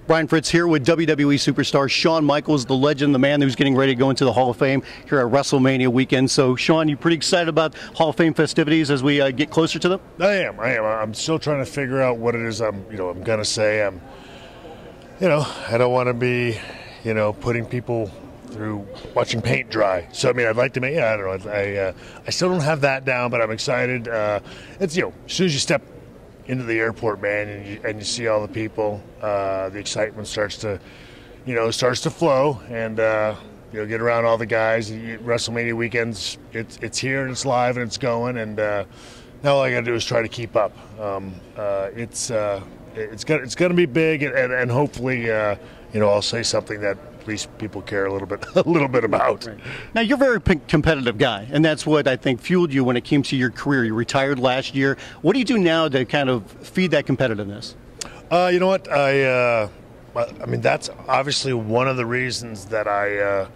Brian Fritz here with WWE superstar Shawn Michaels, the legend, the man who's getting ready to go into the Hall of Fame here at WrestleMania weekend. So, Shawn, you pretty excited about Hall of Fame festivities as we get closer to them? I am. I'm still trying to figure out what it is I'm going to say. I don't want to be, putting people through watching paint dry. So, I'd like to make, I don't know. I still don't have that down, but I'm excited. It's, as soon as you step into the airport, man, and you see all the people, the excitement starts to flow, and get around all the guys. WrestleMania weekends, it's here and it's live and it's going, and now all I got to do is try to keep up. It's going to be big, and hopefully, I'll say something that at least people care a little bit about. Right. Now, you're a very competitive guy, and that's what I think fueled you when it came to your career. You retired last year. What do you do now to kind of feed that competitiveness? You know what? That's obviously one of the reasons that I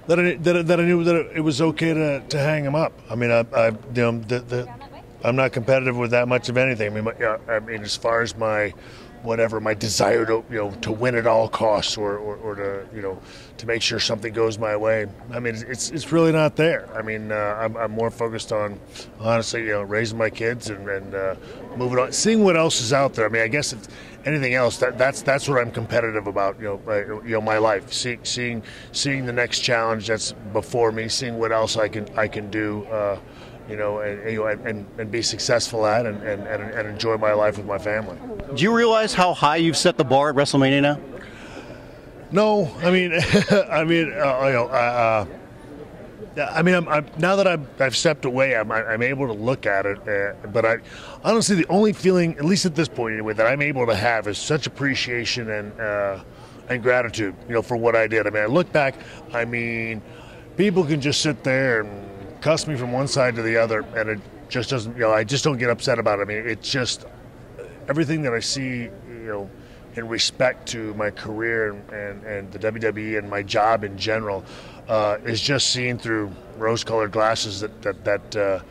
knew that it was okay to hang him up. I'm not competitive with that much of anything. As far as my desire to win at all costs, or to make sure something goes my way. It's really not there. I'm more focused on, honestly, raising my kids and moving on, seeing what else is out there. I guess if anything else, that's what I'm competitive about. My life, seeing the next challenge that's before me, seeing what else I can do. And be successful at and enjoy my life with my family. Do you realize how high you've set the bar at WrestleMania now? No, now that I've stepped away, I'm able to look at it. But honestly, the only feeling, at least at this point anyway, that I'm able to have is such appreciation and gratitude, for what I did. I look back. People can just sit there and cuss me from one side to the other, and it just doesn't, I just don't get upset about it. It's just everything that I see, in respect to my career and the WWE and my job in general, is just seen through rose-colored glasses that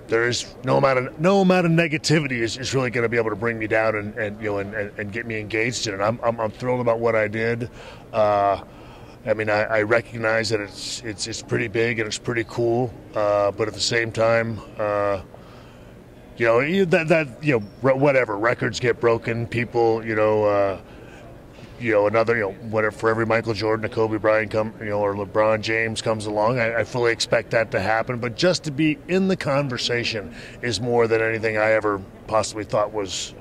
there is no amount of negativity is really going to be able to bring me down and get me engaged in it. I'm thrilled about what I did. I recognize that it's pretty big and it's pretty cool, but at the same time, whatever, records get broken, people, whatever, for every Michael Jordan, a Kobe Bryant or LeBron James comes along, I fully expect that to happen. But just to be in the conversation is more than anything I ever possibly thought was,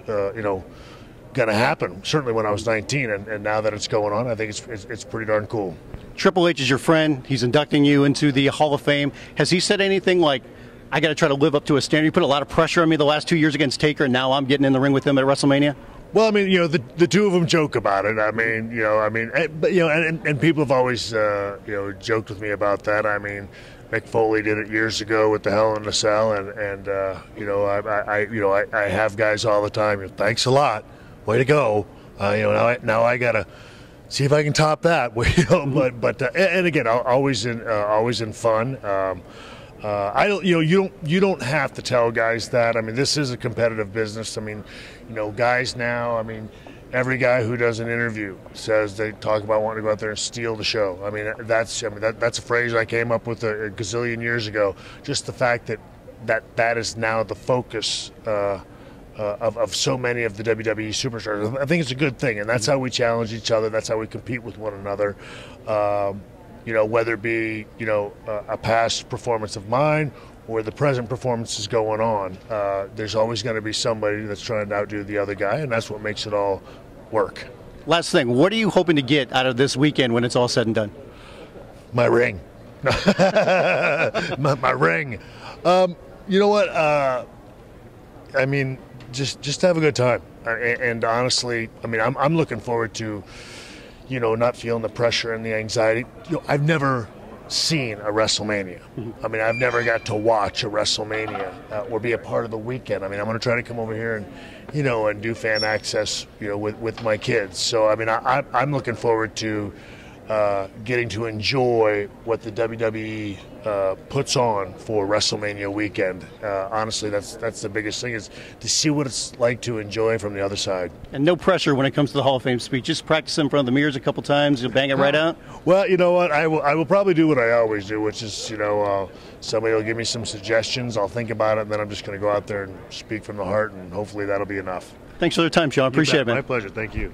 going to happen. Certainly when I was 19, and now that it's going on, I think it's pretty darn cool. Triple H is your friend. He's inducting you into the Hall of Fame. Has he said anything like, I got to try to live up to a standard? You put a lot of pressure on me the last 2 years against Taker, and now I'm getting in the ring with him at WrestleMania? Well, the two of them joke about it. And people have always, joked with me about that. Mick Foley did it years ago with the Hell in a Cell, and I have guys all the time. Thanks a lot. Way to go! Now I gotta see if I can top that. And again, always in fun. I don't. You don't have to tell guys that. This is a competitive business. Guys now. Every guy who does an interview says they talk about wanting to go out there and steal the show. That's a phrase I came up with a gazillion years ago. Just the fact that is now the focus. Of so many of the WWE superstars. I think it's a good thing, and that's how we challenge each other. That's how we compete with one another. Whether it be a past performance of mine or the present performance is going on, there's always going to be somebody that's trying to outdo the other guy, and that's what makes it all work. Last thing, what are you hoping to get out of this weekend when it's all said and done? My ring. my ring. You know what? Just have a good time, and honestly, I'm looking forward to, not feeling the pressure and the anxiety. I've never seen a WrestleMania. I've never got to watch a WrestleMania or be a part of the weekend. I'm going to try to come over here and do fan access, with my kids. So I'm looking forward to getting to enjoy what the WWE puts on for WrestleMania weekend. Honestly, that's the biggest thing, is to see what it's like to enjoy from the other side. And no pressure when it comes to the Hall of Fame speech. Just practice in front of the mirrors a couple times. You'll bang it right out. Well, you know what? I will probably do what I always do, which is, somebody will give me some suggestions. I'll think about it, and then I'm just going to go out there and speak from the heart, and hopefully that'll be enough. Thanks for the time, Shawn. Appreciate it, man. My pleasure. Thank you.